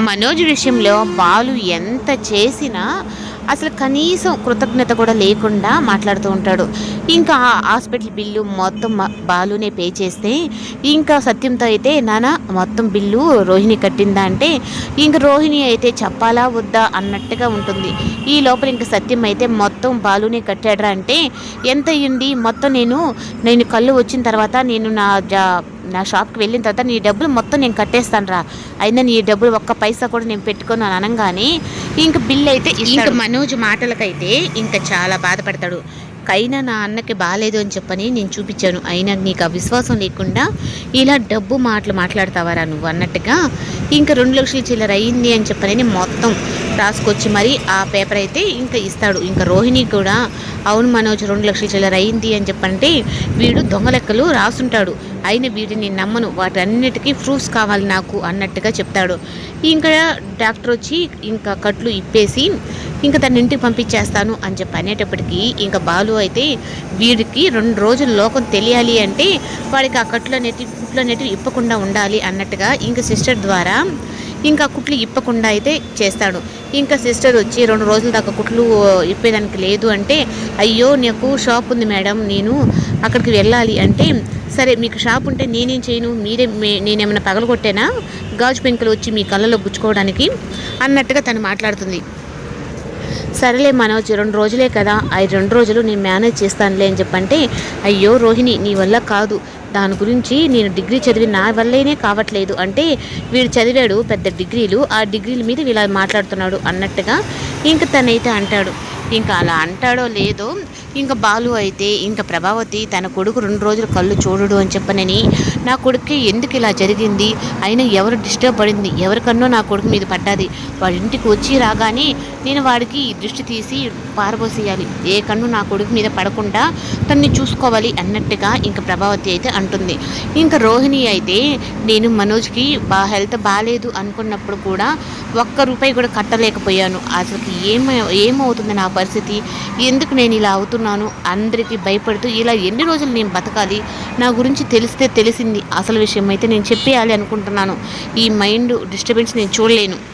మనోజ్ విషయంలో బాలు ఎంత చేసినా అసలు కనీసం కృతజ్ఞత కూడా లేకుండా మాట్లాడుతూ ఉంటాడు. ఇంకా ఆ హాస్పిటల్ బిల్లు మొత్తం బాలునే పే చేస్తే, ఇంకా సత్యంతో అయితే నాన్న మొత్తం బిల్లు రోహిణి కట్టిందా అంటే, ఇంక రోహిణి అయితే చెప్పాలా వద్దా అన్నట్టుగా ఉంటుంది. ఈ లోపల ఇంక సత్యం అయితే మొత్తం బాలునే కట్టాడరా అంటే, ఎంత అయ్యింది మొత్తం, నేను కళ్ళు వచ్చిన తర్వాత నేను నా షాప్కి వెళ్ళిన తర్వాత నీ డబ్బులు మొత్తం నేను కట్టేస్తాను రా, అయినా నీ డబ్బులు ఒక్క పైసా కూడా నేను పెట్టుకొని అనగానే ఇంక బిల్ అయితే ఇంక మనోజ్ మాటలకైతే ఇంకా చాలా బాధపడతాడు. అయినా నా అన్నకి బాగాలేదు అని చెప్పని నేను చూపించాను, అయినా నీకు ఆ విశ్వాసం లేకుండా ఇలా డబ్బు మాటలు మాట్లాడతావారా నువ్వు అన్నట్టుగా ఇంకా 2,00,000 చిల్లర అయింది అని చెప్పని మొత్తం రాసుకొచ్చి మరి ఆ పేపర్ అయితే ఇంకా ఇస్తాడు. ఇంకా రోహిణి కూడా అవును మనోజ్ 2,00,000 చిల్లర అయింది అని చెప్పంటే, వీడు దొంగ లెక్కలు రాసుంటాడు, అయినా వీడిని నమ్మను, వాటన్నిటికీ ప్రూఫ్స్ కావాలి నాకు అన్నట్టుగా చెప్తాడు. ఇంకా డాక్టర్ వచ్చి ఇంకా కట్లు ఇప్పేసి ఇంకా తన ఇంటికి పంపించేస్తాను అని చెప్పి అనేటప్పటికీ ఇంకా బాలు అయితే వీడికి 2 రోజులు లోకం తెలియాలి అంటే వాడికి ఆ కుట్లు అనేటివి ఇప్పకుండా ఉండాలి అన్నట్టుగా ఇంకా సిస్టర్ ద్వారా ఇంకా కుట్లు ఇప్పకుండా అయితే చేస్తాడు. ఇంకా సిస్టర్ వచ్చి 2 రోజుల దాకా కుట్లు ఇప్పేదానికి లేదు అంటే, అయ్యో నాకు షాప్ ఉంది మేడం, నేను అక్కడికి వెళ్ళాలి అంటే, సరే మీకు షాప్ ఉంటే నేనేం చేయను, నేనేమైనా పగలగొట్టేనా గాజు పెంకులు వచ్చి మీ కళ్ళలో గుచ్చుకోవడానికి అన్నట్టుగా తను మాట్లాడుతుంది. సరేలే మనోజ్ 2 రోజులే కదా, ఆ 2 రోజులు నేను మేనేజ్ చేస్తానులే అని చెప్పంటే, అయ్యో రోహిణి నీ వల్ల కాదు, దాని గురించి నేను డిగ్రీ చదివి నా వల్లేనే కావట్లేదు అంటే, వీడు చదివాడు పెద్ద డిగ్రీలు, ఆ డిగ్రీల మీద ఇలా మాట్లాడుతున్నాడు అన్నట్టుగా ఇంక తనైతే అంటాడు. ఇంకా అలా అంటాడో లేదో ఇంకా బాలు అయితే ఇంకా ప్రభావతి తన కొడుకు 2 రోజులు కళ్ళు చూడడు అని చెప్పనని, నా కొడుక్కి ఎందుకు ఇలా జరిగింది, అయినా ఎవరు డిస్టర్బ్ పడింది, ఎవరికన్నో నా కొడుకు మీద పడ్డది, వాడి ఇంటికి వచ్చి రాగానే నేను వాడికి దృష్టి తీసి పారబోసేయాలి, ఏ కన్ను నా కొడుకు మీద పడకుండా తన్ని చూసుకోవాలి అన్నట్టుగా ఇంకా ప్రభావతి అయితే అంటుంది. ఇంకా రోహిణి అయితే నేను మనోజ్కి హెల్త్ బాగాలేదు అనుకున్నప్పుడు కూడా ₹1 కూడా కట్టలేకపోయాను, అసలుకి ఏమవుతుంది నా పరిస్థితి, ఎందుకు నేను ఇలా అవుతున్నాను, అందరికీ భయపడుతూ ఇలా ఎన్ని రోజులు నేను బతకాలి, నా గురించి తెలిస్తే తెలిసింది, అసలు విషయం అయితే నేను చెప్పేయాలి అనుకుంటున్నాను, ఈ మైండ్ డిస్టర్బెన్స్ నేను చూడలేను.